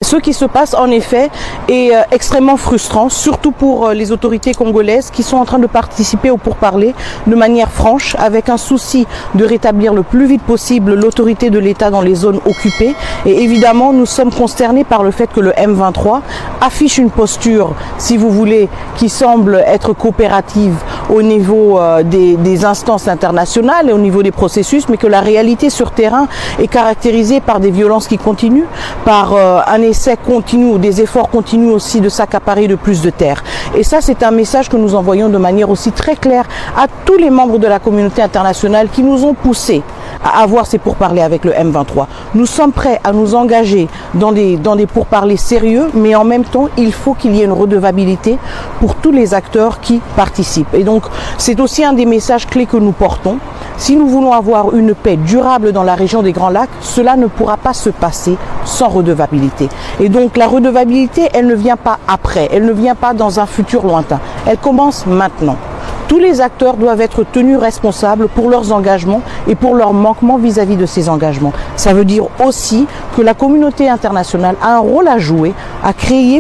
Ce qui se passe en effet est extrêmement frustrant, surtout pour les autorités congolaises qui sont en train de participer au pourparlers de manière franche, avec un souci de rétablir le plus vite possible l'autorité de l'État dans les zones occupées. Et évidemment, nous sommes consternés par le fait que le M23 affiche une posture, si vous voulez, qui semble être coopérative au niveau des instances internationales et au niveau des processus, mais que la réalité sur terrain est caractérisée par des violences qui continuent, par un essai continu ou des efforts continus aussi de s'accaparer de plus de terres. Et ça, c'est un message que nous envoyons de manière aussi très claire à tous les membres de la communauté internationale qui nous ont poussés à avoir ces pourparlers avec le M23. Nous sommes prêts à nous engager dans des pourparlers sérieux, mais en même temps, il faut qu'il y ait une redevabilité pour tous les acteurs qui participent. Et donc, c'est aussi un des messages clés que nous portons. Si nous voulons avoir une paix durable dans la région des Grands Lacs, cela ne pourra pas se passer sans redevabilité. Et donc, la redevabilité, elle ne vient pas après, elle ne vient pas dans un futur lointain. Elle commence maintenant. Tous les acteurs doivent être tenus responsables pour leurs engagements et pour leurs manquements vis-à-vis de ces engagements. Ça veut dire aussi que la communauté internationale a un rôle à jouer,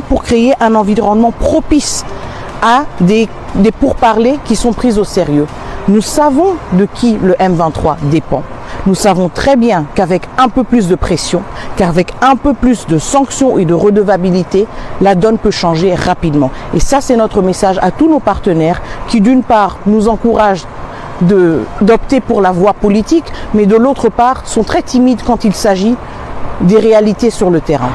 pour créer un environnement propice à des pourparlers qui sont pris au sérieux. Nous savons de qui le M23 dépend. Nous savons très bien qu'avec un peu plus de pression, qu'avec un peu plus de sanctions et de redevabilité, la donne peut changer rapidement. Et ça, c'est notre message à tous nos partenaires qui, d'une part, nous encouragent d'opter pour la voie politique, mais de l'autre part, sont très timides quand il s'agit des réalités sur le terrain.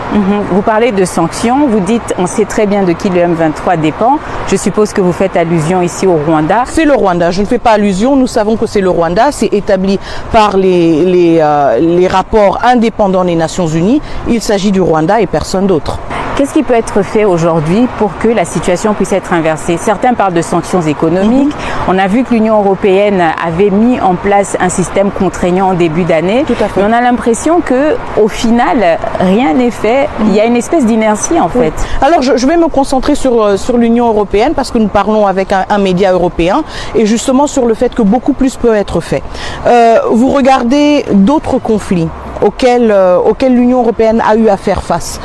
Vous parlez de sanctions, vous dites on sait très bien de qui le M23 dépend. Je suppose que vous faites allusion ici au Rwanda. C'est le Rwanda, je ne fais pas allusion, nous savons que c'est le Rwanda, c'est établi par les rapports indépendants des Nations Unies. Il s'agit du Rwanda et personne d'autre. Qu'est-ce qui peut être fait aujourd'hui pour que la situation puisse être inversée? Certains parlent de sanctions économiques. On a vu que l'Union européenne avait mis en place un système contraignant en début d'année. Tout à fait. Mais on a l'impression que, au final, rien n'est fait. Il y a une espèce d'inertie en fait. Alors je vais me concentrer sur l'Union européenne parce que nous parlons avec un média européen et justement sur le fait que beaucoup plus peut être fait. Vous regardez d'autres conflits auxquels l'Union européenne a eu à faire face.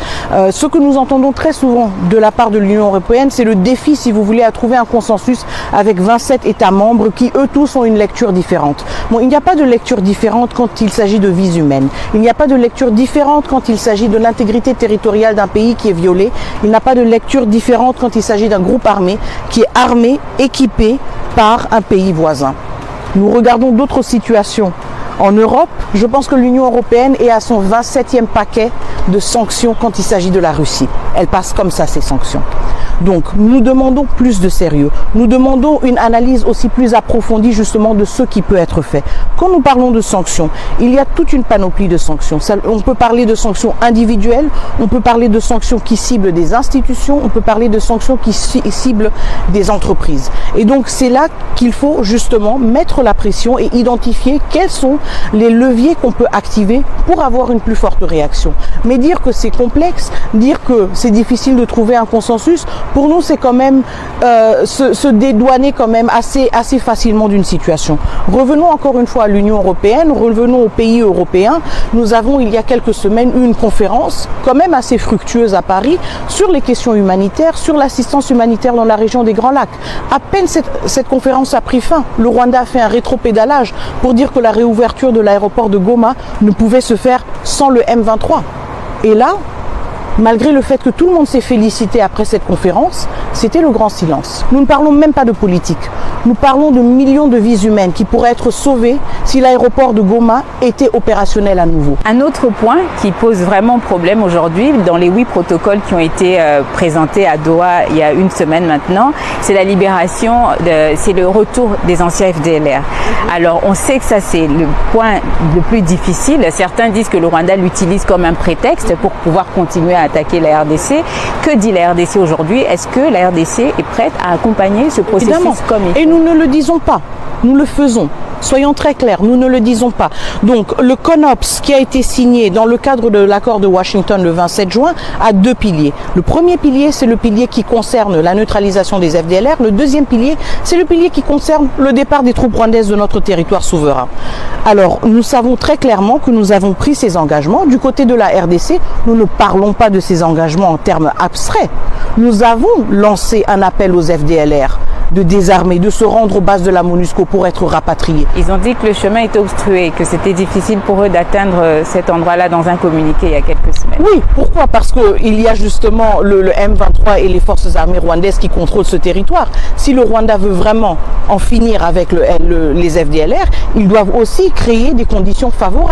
Ce que nous entendons très souvent de la part de l'Union européenne, c'est le défi, si vous voulez, à trouver un consensus avec 27 États membres qui, eux tous, ont une lecture différente. Bon, il n'y a pas de lecture différente quand il s'agit de vies humaines. Il n'y a pas de lecture différente quand il s'agit de l'intégrité territoriale d'un pays qui est violé. Il n'y a pas de lecture différente quand il s'agit d'un groupe armé qui est armé, équipé par un pays voisin. Nous regardons d'autres situations. En Europe, je pense que l'Union européenne est à son 27e paquet de sanctions quand il s'agit de la Russie. Elle passe comme ça, ces sanctions. Donc, nous demandons plus de sérieux. Nous demandons une analyse aussi plus approfondie justement de ce qui peut être fait. Quand nous parlons de sanctions, il y a toute une panoplie de sanctions. On peut parler de sanctions individuelles, on peut parler de sanctions qui ciblent des institutions, on peut parler de sanctions qui ciblent des entreprises. Et donc, c'est là qu'il faut justement mettre la pression et identifier quels sont les leviers qu'on peut activer pour avoir une plus forte réaction. Mais dire que c'est complexe, dire que c'est difficile de trouver un consensus, pour nous, c'est quand même se dédouaner quand même assez facilement d'une situation. Revenons encore une fois à l'Union européenne, revenons aux pays européens. Nous avons, il y a quelques semaines, eu une conférence quand même assez fructueuse à Paris sur les questions humanitaires, sur l'assistance humanitaire dans la région des Grands Lacs. À peine cette conférence a pris fin, le Rwanda a fait un rétropédalage pour dire que la réouverture de l'aéroport de Goma ne pouvait se faire sans le M23. Et là, malgré le fait que tout le monde s'est félicité après cette conférence, c'était le grand silence. Nous ne parlons même pas de politique. Nous parlons de millions de vies humaines qui pourraient être sauvées si l'aéroport de Goma était opérationnel à nouveau. Un autre point qui pose vraiment problème aujourd'hui, dans les 8 protocoles qui ont été présentés à Doha il y a une semaine maintenant, c'est la libération, c'est le retour des anciens FDLR. Alors on sait que ça c'est le point le plus difficile. Certains disent que le Rwanda l'utilise comme un prétexte pour pouvoir continuer à attaquer la RDC. Que dit la RDC aujourd'hui? Est-ce que la RDC est prête à accompagner ce processus? Évidemment. Comme il faut? Et nous ne le disons pas, nous le faisons. Soyons très clairs, nous ne le disons pas. Donc le CONOPS qui a été signé dans le cadre de l'accord de Washington le 27 juin a deux piliers. Le premier pilier, c'est le pilier qui concerne la neutralisation des FDLR. Le deuxième pilier, c'est le pilier qui concerne le départ des troupes rwandaises de notre territoire souverain. Alors, nous savons très clairement que nous avons pris ces engagements. Du côté de la RDC, nous ne parlons pas de ces engagements en termes abstraits. Nous avons lancé un appel aux FDLR de désarmer, de se rendre aux bases de la MONUSCO pour être rapatriés. Ils ont dit que le chemin était obstrué, que c'était difficile pour eux d'atteindre cet endroit-là dans un communiqué il y a quelques semaines. Oui, pourquoi? Parce qu'il y a justement le M23 et les forces armées rwandaises qui contrôlent ce territoire. Si le Rwanda veut vraiment en finir avec les FDLR, ils doivent aussi créer des conditions favorables.